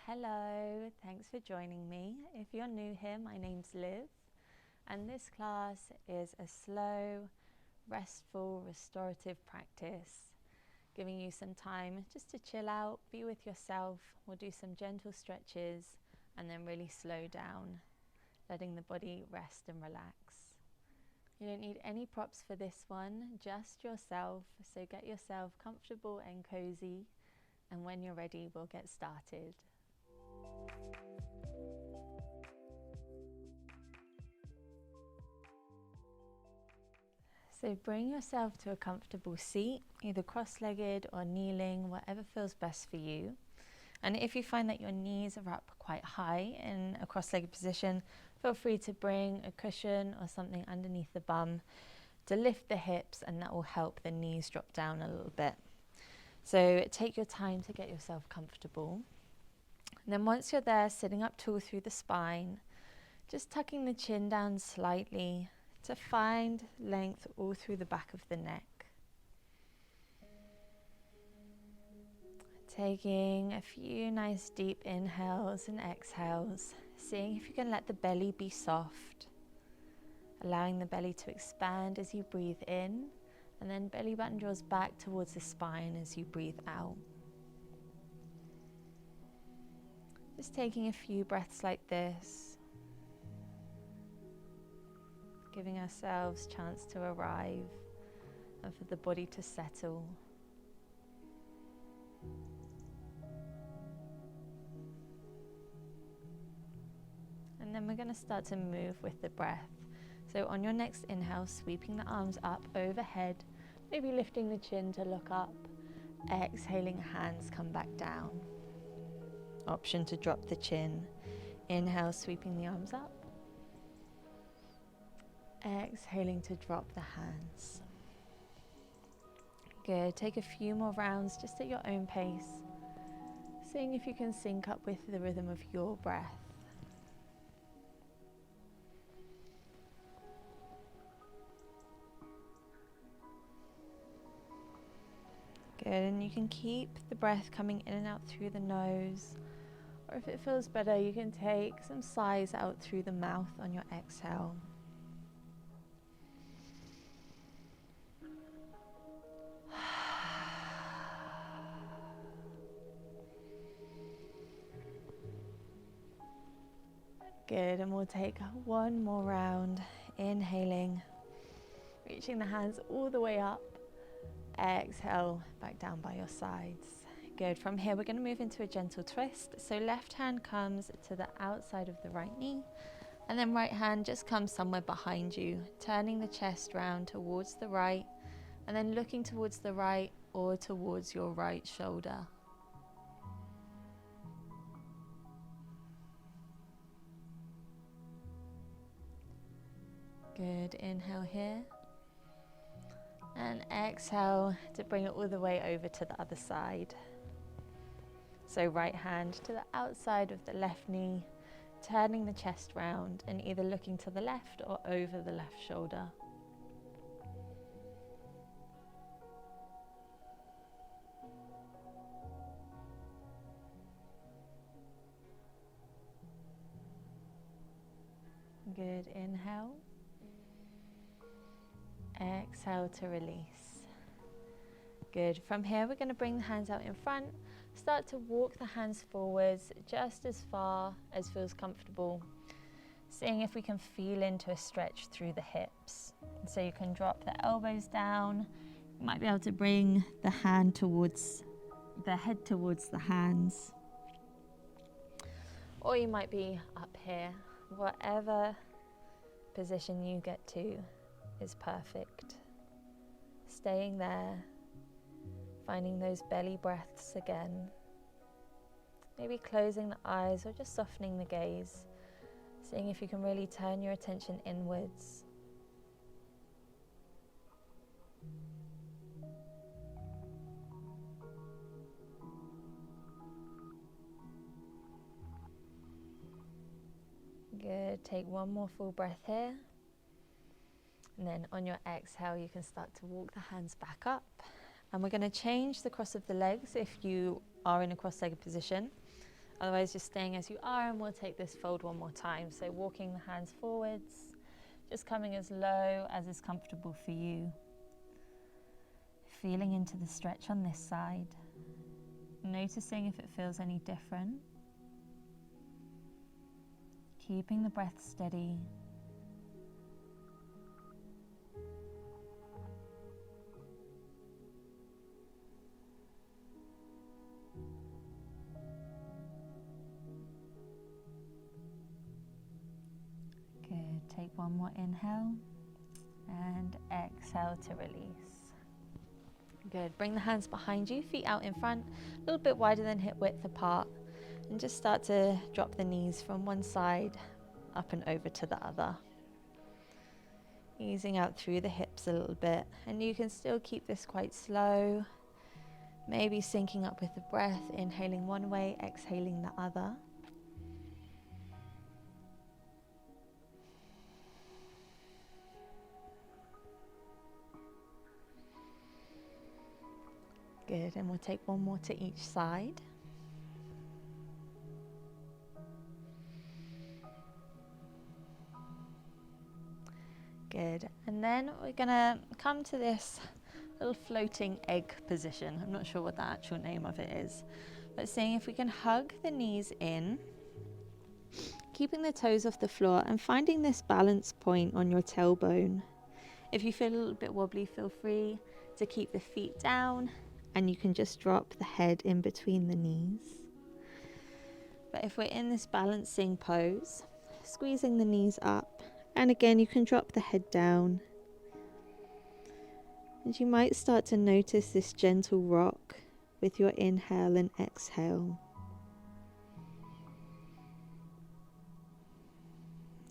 Hello, thanks for joining me. If you're new here, my name's Liv, and this class is a slow, restful, restorative practice, giving you some time just to chill out, be with yourself. We'll do some gentle stretches and then really slow down, letting the body rest and relax. You don't need any props for this one, just yourself, so get yourself comfortable and cozy, and when you're ready, we'll get started. So bring yourself to a comfortable seat, either cross-legged or kneeling, whatever feels best for you. And if you find that your knees are up quite high in a cross-legged position, feel free to bring a cushion or something underneath the bum to lift the hips, and that will help the knees drop down a little bit. So take your time to get yourself comfortable. And then once you're there, sitting up tall through the spine, just tucking the chin down slightly to find length all through the back of the neck. Taking a few nice deep inhales and exhales, seeing if you can let the belly be soft, allowing the belly to expand as you breathe in, and then belly button draws back towards the spine as you breathe out. Just taking a few breaths like this, giving ourselves a chance to arrive and for the body to settle. And then we're going to start to move with the breath. So on your next inhale, sweeping the arms up overhead, maybe lifting the chin to look up. Exhaling, hands come back down. Option to drop the chin. Inhale, sweeping the arms up. Exhaling to drop the hands. Good, take a few more rounds just at your own pace, seeing if you can sync up with the rhythm of your breath. Good, and you can keep the breath coming in and out through the nose, or if it feels better, you can take some sighs out through the mouth on your exhale. Good, and we'll take one more round, inhaling, reaching the hands all the way up. Exhale, back down by your sides. Good, from here we're going to move into a gentle twist. So left hand comes to the outside of the right knee, and then right hand just comes somewhere behind you, turning the chest round towards the right, and then looking towards the right or towards your right shoulder. Good, inhale here. And exhale to bring it all the way over to the other side. So right hand to the outside of the left knee, turning the chest round and either looking to the left or over the left shoulder. Good, inhale. Exhale to release. Good, from here we're going to bring the hands out in front, start to walk the hands forwards just as far as feels comfortable, seeing if we can feel into a stretch through the hips. So you can drop the elbows down, you might be able to bring the head towards the hands, or you might be up here. Whatever position you get to is perfect. Staying there, finding those belly breaths again. Maybe closing the eyes or just softening the gaze, seeing if you can really turn your attention inwards. Good, take one more full breath here. And then on your exhale, you can start to walk the hands back up. And we're going to change the cross of the legs if you are in a cross-legged position. Otherwise, just staying as you are, and we'll take this fold one more time. So walking the hands forwards, just coming as low as is comfortable for you. Feeling into the stretch on this side. Noticing if it feels any different. Keeping the breath steady. Good. Take one more inhale and exhale to release. Good. Bring the hands behind you, feet out in front, a little bit wider than hip width apart, and just start to drop the knees from one side up and over to the other. Easing out through the hips a little bit, and you can still keep this quite slow, maybe syncing up with the breath, inhaling one way, exhaling the other. Good, and we'll take one more to each side. Good, and then we're gonna come to this little floating egg position. I'm not sure what the actual name of it is, but seeing if we can hug the knees in, keeping the toes off the floor and finding this balance point on your tailbone. If you feel a little bit wobbly, feel free to keep the feet down, and you can just drop the head in between the knees. But if we're in this balancing pose, squeezing the knees up, and again you can drop the head down. And you might start to notice this gentle rock with your inhale and exhale.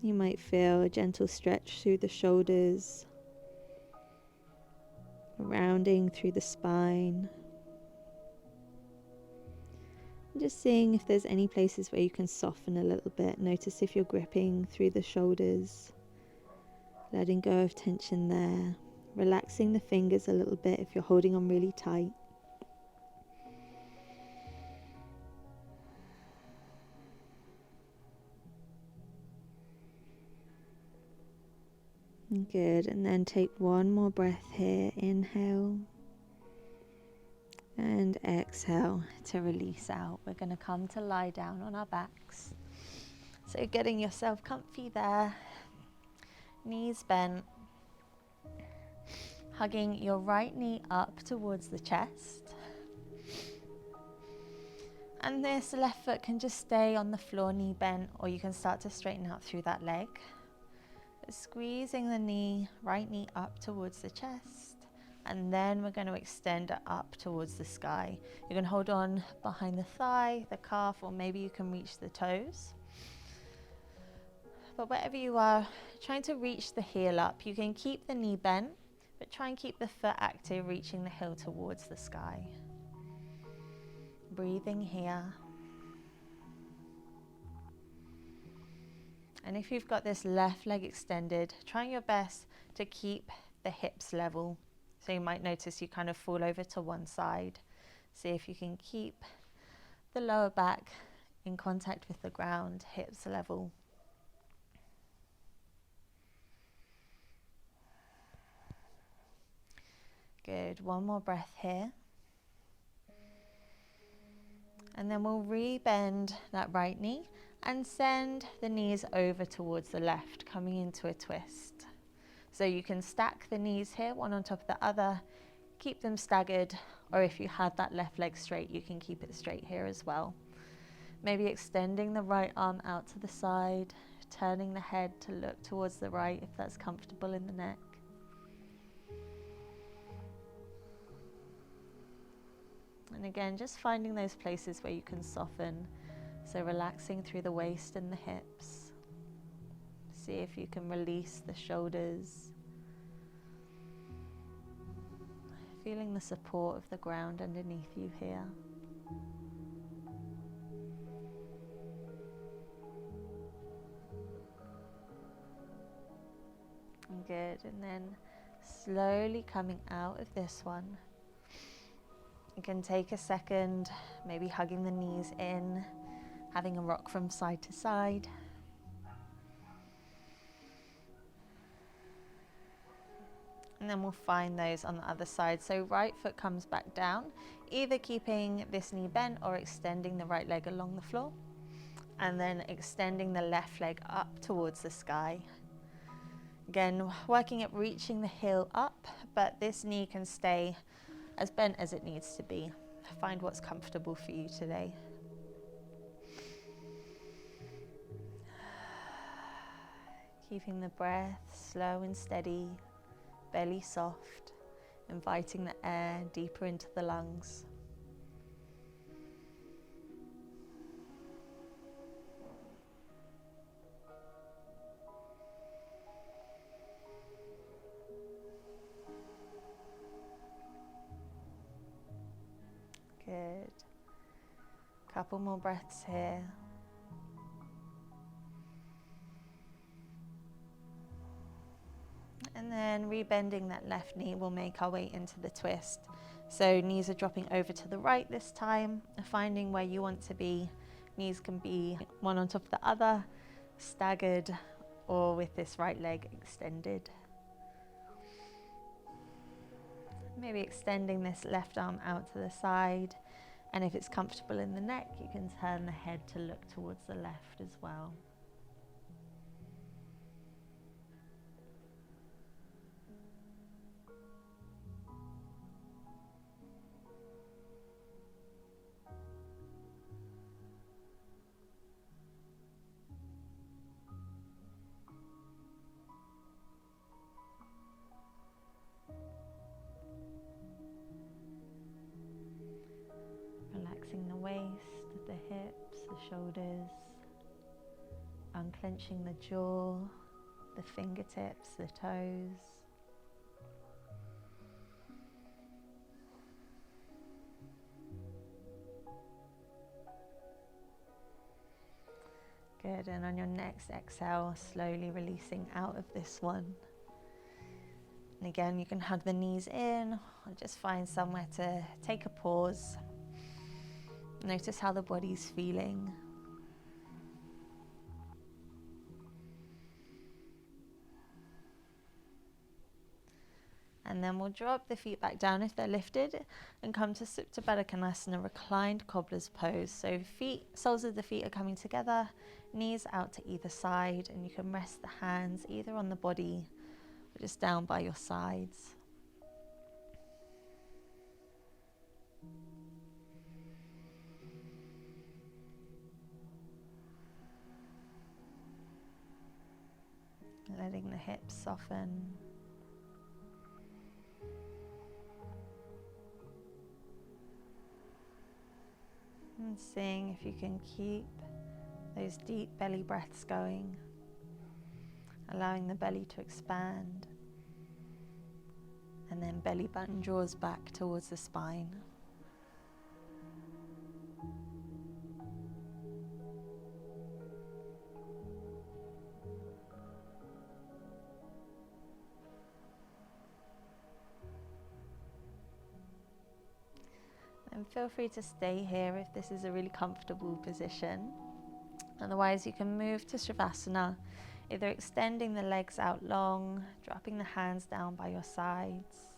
You might feel a gentle stretch through the shoulders, rounding through the spine. And just seeing if there's any places where you can soften a little bit. Notice if you're gripping through the shoulders, letting go of tension there. Relaxing the fingers a little bit if you're holding on really tight. Good, and then take one more breath here. Inhale and exhale to release out. We're going to come to lie down on our backs. So getting yourself comfy there, knees bent, hugging your right knee up towards the chest. And this left foot can just stay on the floor, knee bent, or you can start to straighten out through that leg. Squeezing the right knee up towards the chest, and then we're going to extend it up towards the sky. You can hold on behind the thigh, the calf, or maybe you can reach the toes. But wherever you are, trying to reach the heel up. You can keep the knee bent, but try and keep the foot active, reaching the heel towards the sky. Breathing here. And if you've got this left leg extended, trying your best to keep the hips level. So you might notice you kind of fall over to one side. See if you can keep the lower back in contact with the ground, hips level. Good, one more breath here. And then we'll re-bend that right knee and send the knees over towards the left, coming into a twist. So you can stack the knees here, one on top of the other, keep them staggered, or if you had that left leg straight, you can keep it straight here as well. Maybe extending the right arm out to the side, turning the head to look towards the right if that's comfortable in the neck. And again, just finding those places where you can soften. So relaxing through the waist and the hips. See if you can release the shoulders. Feeling the support of the ground underneath you here. Good, and then slowly coming out of this one. You can take a second, maybe hugging the knees in, having a rock from side to side. And then we'll find those on the other side. So right foot comes back down, either keeping this knee bent or extending the right leg along the floor. And then extending the left leg up towards the sky. Again, working at reaching the heel up, but this knee can stay as bent as it needs to be. Find what's comfortable for you today. Keeping the breath slow and steady, belly soft, inviting the air deeper into the lungs. Good. Couple more breaths here. And then rebending that left knee, we'll make our way into the twist. So knees are dropping over to the right this time, finding where you want to be. Knees can be one on top of the other, staggered, or with this right leg extended. Maybe extending this left arm out to the side. And if it's comfortable in the neck, you can turn the head to look towards the left as well. Relaxing the waist, the hips, the shoulders, unclenching the jaw, the fingertips, the toes. Good, and on your next exhale, slowly releasing out of this one. And again, you can hug the knees in, or just find somewhere to take a pause. Notice how the body's feeling. And then we'll drop the feet back down if they're lifted and come to Supta Baddha Konasana, reclined cobbler's pose. So soles of the feet are coming together, knees out to either side, and you can rest the hands either on the body or just down by your sides. Letting the hips soften. And seeing if you can keep those deep belly breaths going, allowing the belly to expand, and then belly button draws back towards the spine. And feel free to stay here if this is a really comfortable position. Otherwise, you can move to Shavasana, either extending the legs out long, dropping the hands down by your sides,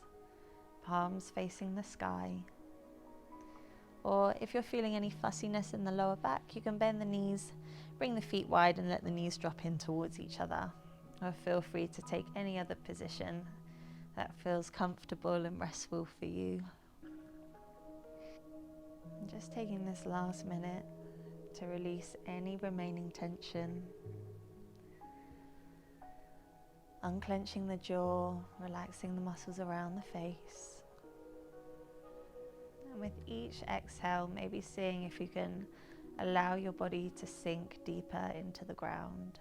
palms facing the sky. Or if you're feeling any fussiness in the lower back, you can bend the knees, bring the feet wide and let the knees drop in towards each other. Or feel free to take any other position that feels comfortable and restful for you. Just taking this last minute to release any remaining tension. Unclenching the jaw, relaxing the muscles around the face. And with each exhale, maybe seeing if you can allow your body to sink deeper into the ground.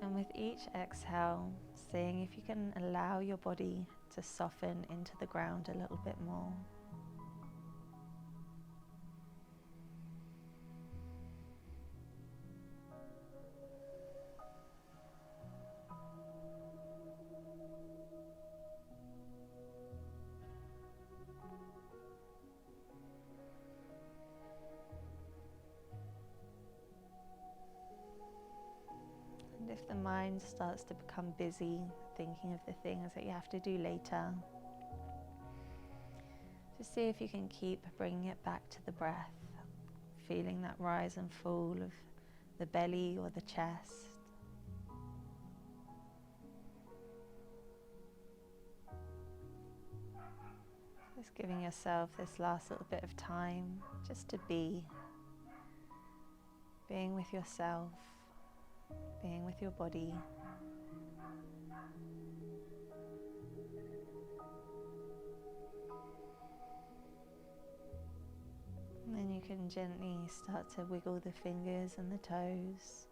And with each exhale, seeing if you can allow your body to soften into the ground a little bit more. if the mind starts to become busy thinking of the things that you have to do later, just see if you can keep bringing it back to the breath, feeling that rise and fall of the belly or the chest. Just giving yourself this last little bit of time just to be, being with yourself, being with your body. And then you can gently start to wiggle the fingers and the toes.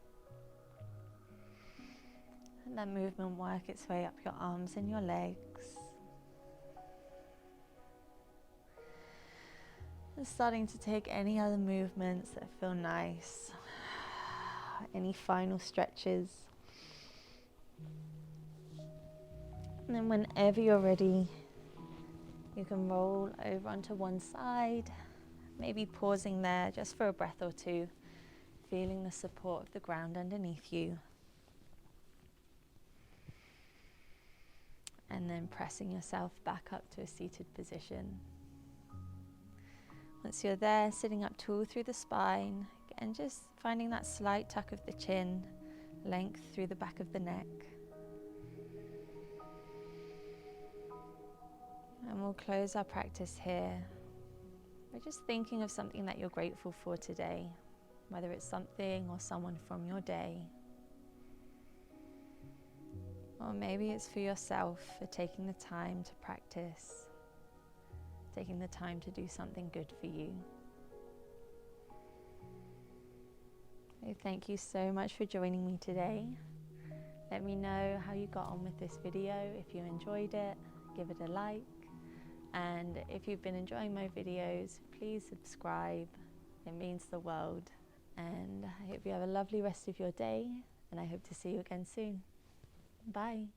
And that movement work its way up your arms and your legs. And starting to take any other movements that feel nice. Any final stretches. And then whenever you're ready, you can roll over onto one side, maybe pausing there just for a breath or two, feeling the support of the ground underneath you. And then pressing yourself back up to a seated position. Once you're there, sitting up tall through the spine, and just finding that slight tuck of the chin, length through the back of the neck. And we'll close our practice here. We're just thinking of something that you're grateful for today, whether it's something or someone from your day. Or maybe it's for yourself, for taking the time to practice, taking the time to do something good for you. So thank you so much for joining me today. Let me know how you got on with this video. If you enjoyed it, give it a like. And if you've been enjoying my videos, please subscribe. It means the world. And I hope you have a lovely rest of your day, and I hope to see you again soon. Bye.